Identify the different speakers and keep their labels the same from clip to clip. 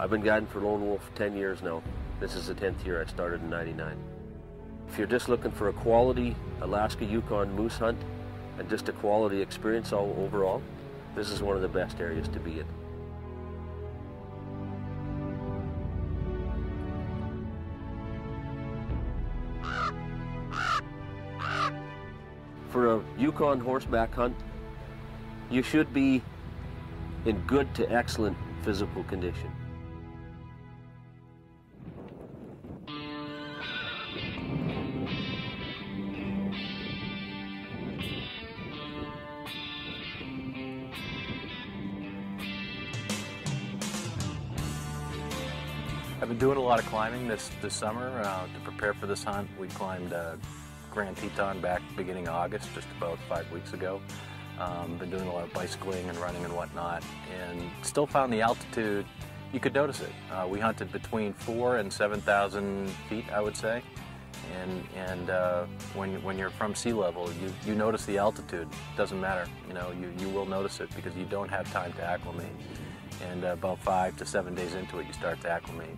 Speaker 1: I've been guiding for lone wolf 10 years now. This is the 10th year. I started in '99. If you're just looking for a quality Alaska Yukon moose hunt and just a quality experience overall, this is one of the best areas to be in. For a Yukon horseback hunt, you should be in good to excellent physical condition.
Speaker 2: I've been doing a lot of climbing this summer to prepare for this hunt. We climbed Grand Teton back beginning of August, just about 5 weeks ago. Been doing a lot of bicycling and running and whatnot, and still found the altitude, you could notice it. We hunted between 4,000 and 7,000 feet, I would say. And when you're from sea level, you notice the altitude. It doesn't matter, you will notice it because you don't have time to acclimate. And about 5 to 7 days into it, you start to acclimate,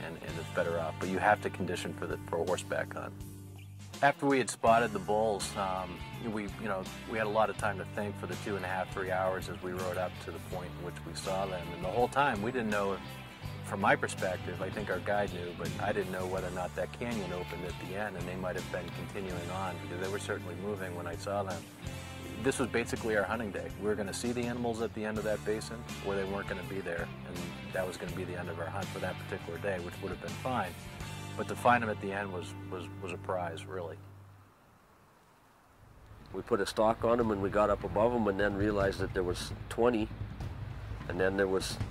Speaker 2: and it's better off. But you have to condition for a horseback hunt. After we had spotted the bulls, we had a lot of time to think for the 2.5, 3 hours as we rode up to the point in which we saw them. And the whole time, we didn't know, from my perspective, I think our guide knew, but I didn't know whether or not that canyon opened at the end, and they might have been continuing on because they were certainly moving when I saw them. This was basically our hunting day. We were going to see the animals at the end of that basin, or they weren't going to be there, and that was going to be the end of our hunt for that particular day, which would have been fine. But to find them at the end was a prize, really.
Speaker 1: We put a stalk on them and we got up above them, and then realized that there was 20. And then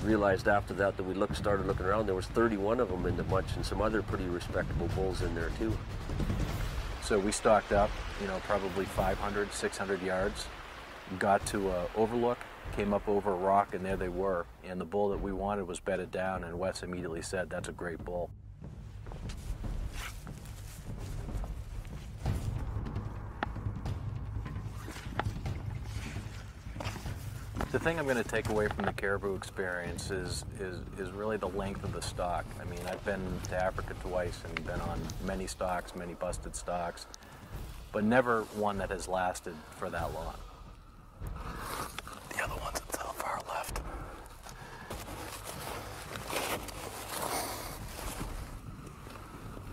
Speaker 1: realized after that we started looking around, there was 31 of them in the bunch, and some other pretty respectable bulls in there too.
Speaker 2: So we stalked up, probably 500, 600 yards, got to an overlook, came up over a rock, and there they were. And the bull that we wanted was bedded down, and Wes immediately said, "That's a great bull." The thing I'm going to take away from the caribou experience is really the length of the stalk. I mean, I've been to Africa twice and been on many stalks, many busted stalks, but never one that has lasted for that long. The other one's at the far left.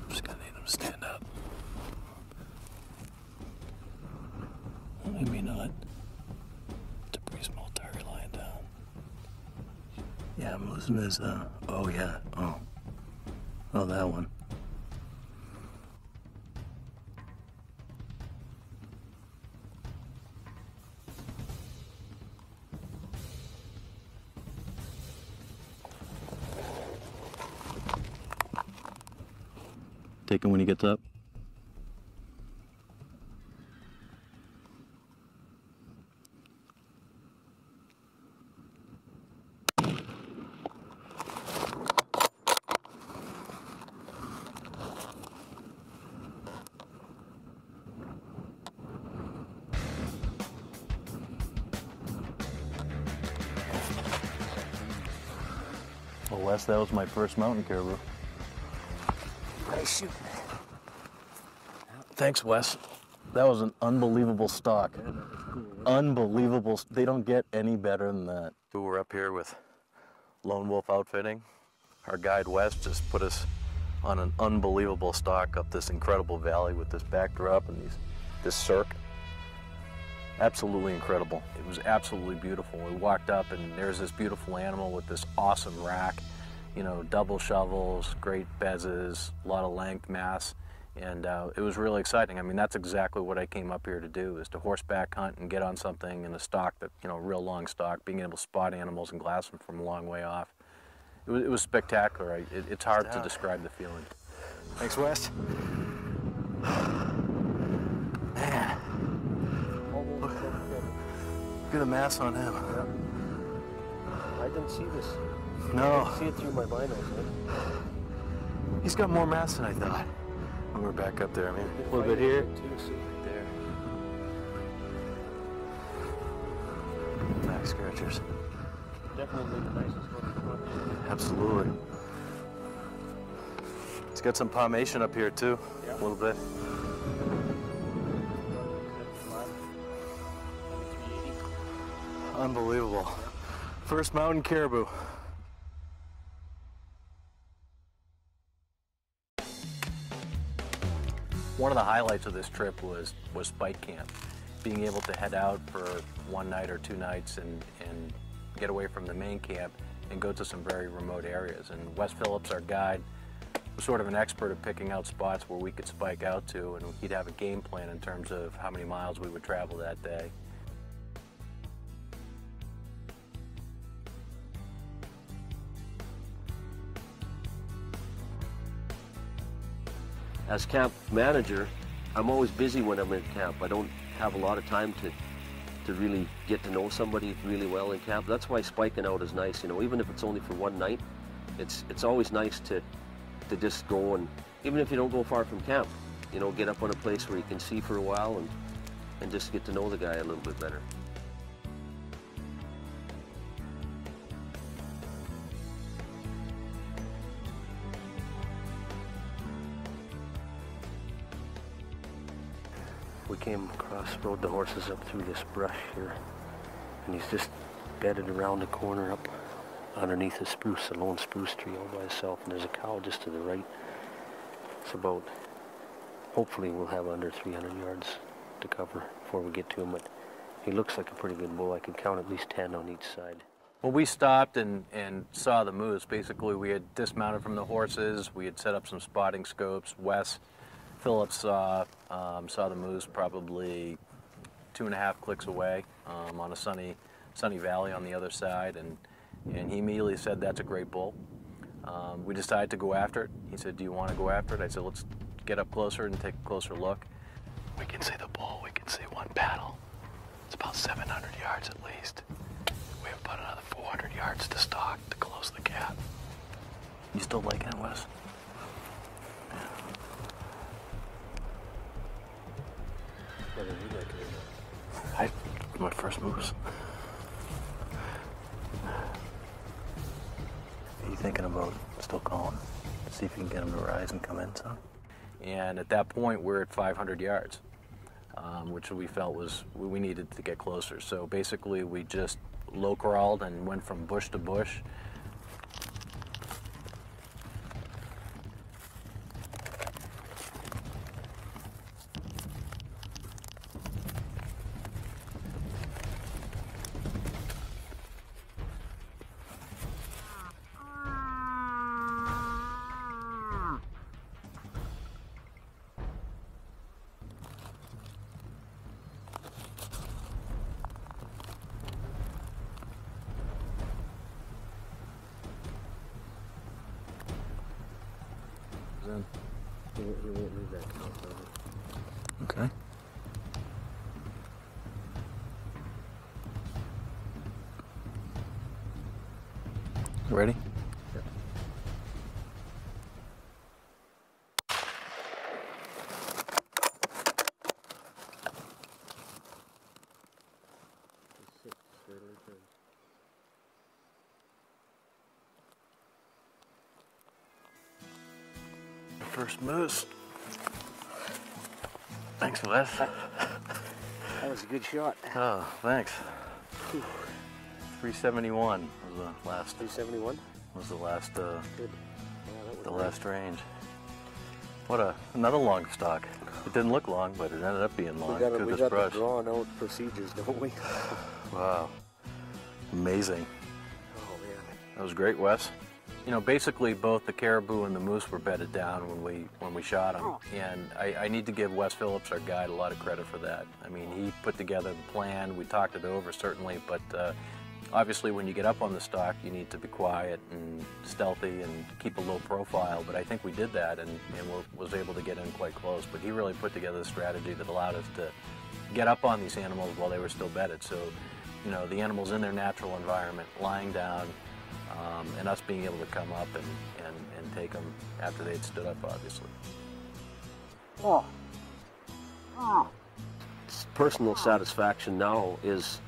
Speaker 2: I'm just going to need them to stand up. Maybe not. Yeah, I'm losing his, oh yeah, oh, that one. Take him when he gets up. Well, Wes, that was my first mountain caribou. Nice shoot. Thanks, Wes. That was an unbelievable stalk. Yeah, that was cool. Unbelievable. They don't get any better than that. We were up here with Lone Wolf Outfitting. Our guide, Wes, just put us on an unbelievable stalk up this incredible valley with this backdrop and this cirque. Absolutely incredible. It was absolutely beautiful. We walked up and there's this beautiful animal with this awesome rack, double shovels, great bezzes, a lot of length, mass, and it was really exciting. I mean, that's exactly what I came up here to do, is to horseback hunt and get on something in a stalk that, real long stalk, being able to spot animals and glass them from a long way off. It was spectacular. It's hard to describe the feeling. Thanks, Wes. Man. Look at the mass on him.
Speaker 1: Yeah. I didn't see this.
Speaker 2: No.
Speaker 1: I didn't see it through my binos.
Speaker 2: He's got more mass than I thought. When we're back up there, I mean, a little bit here. Right there. Back scratchers.
Speaker 1: Definitely the nicest one.
Speaker 2: Absolutely. It's got some palmation up here too, a little bit. Unbelievable. First mountain caribou. One of the highlights of this trip was spike camp. Being able to head out for one night or 2 nights and get away from the main camp and go to some very remote areas. And Wes Phillips, our guide, was sort of an expert at picking out spots where we could spike out to, and he'd have a game plan in terms of how many miles we would travel that day.
Speaker 1: As camp manager, I'm always busy when I'm in camp. I don't have a lot of time to really get to know somebody really well in camp. That's why spiking out is nice, you know, even if it's only for one night. It's always nice to just go, and even if you don't go far from camp, you know, get up on a place where you can see for a while and just get to know the guy a little bit better. We came across, rode the horses up through this brush here, and he's just bedded around the corner up underneath a spruce, a lone spruce tree all by itself, and there's a cow just to the right. It's about, hopefully we'll have under 300 yards to cover before we get to him, but he looks like a pretty good bull. I can count at least 10 on each side.
Speaker 2: When we stopped and saw the moose, basically we had dismounted from the horses, we had set up some spotting scopes. Wes Phillips saw the moose probably 2.5 clicks away on a sunny valley on the other side, and he immediately said, "That's a great bull." We decided to go after it. He said, "Do you want to go after it?" I said, "Let's get up closer and take a closer look." We can see the bull, we can see one paddle. It's about 700 yards at least. We have about another 400 yards to stalk to close the gap. You still liking it, Wes? My first moose. Are you thinking about still calling? See if you can get him to rise and come in some? And at that point, we're at 500 yards, which we felt was, we needed to get closer. So basically, we just low crawled and went from bush to bush. Okay. You ready?
Speaker 1: Yep.
Speaker 2: First moose. Thanks, Wes.
Speaker 1: That was a good shot.
Speaker 2: Oh, thanks. 371 was the last.
Speaker 1: 371
Speaker 2: was the last.
Speaker 1: Good. Yeah, that was
Speaker 2: the
Speaker 1: nice.
Speaker 2: last range. What another long stock. It didn't look long, but it ended up being long.
Speaker 1: We got the drawn out procedures, don't we?
Speaker 2: Wow. Amazing.
Speaker 1: Oh man.
Speaker 2: That was great, Wes. You know, basically both the caribou and the moose were bedded down when we shot them, and I need to give Wes Phillips, our guide, a lot of credit for that. I mean, he put together the plan. We talked it over certainly, but obviously when you get up on the stock, you need to be quiet and stealthy and keep a low profile. But I think we did that, and was able to get in quite close. But he really put together a strategy that allowed us to get up on these animals while they were still bedded. So, you know, the animals in their natural environment, lying down. And us being able to come up and take them after they'd stood up, obviously.
Speaker 1: Personal satisfaction now is